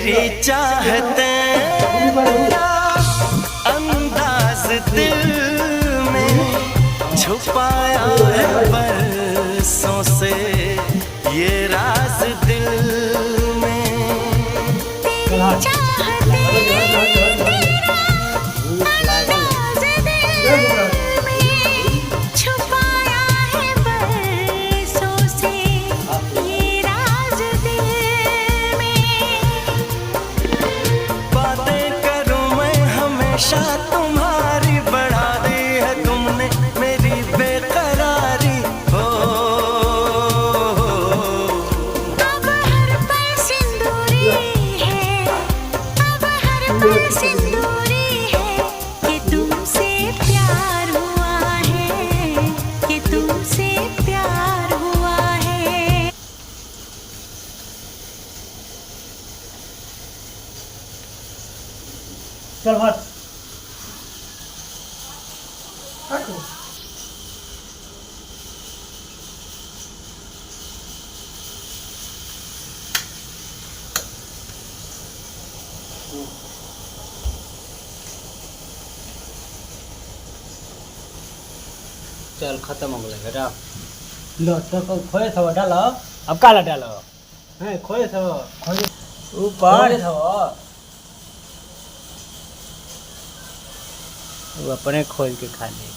तेरी चाहते अंदाज दिल में छुपाया है बरसों से ये राज दिल में। तेरी चाहते अंदाज दिल में छुपाया है बरसों से ये राज दिल में। बातें करूं मैं हमेशा तुम्हारी, बढ़ा दी है तुमने मेरी बेकरारी हो। अब हर पल सिंदूरी है, अब हर पल सिंदूरी है कि तुमसे प्यार हुआ है, कि तुमसे प्यार हुआ है। चल मत आको चल खत्म हो गया बेटा। लो तो खोए थवा डालो। अब काला डालो है खोए थवा खोए ऊपर थवा वो अपने खोल के खा ले।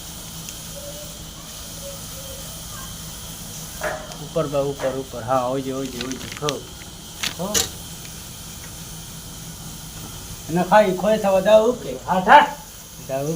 ऊपर बा ऊपर ऊपर हाँ ओ जे खो हो ना खाई खोए थवा दाऊ के हाथ हाथ दाऊ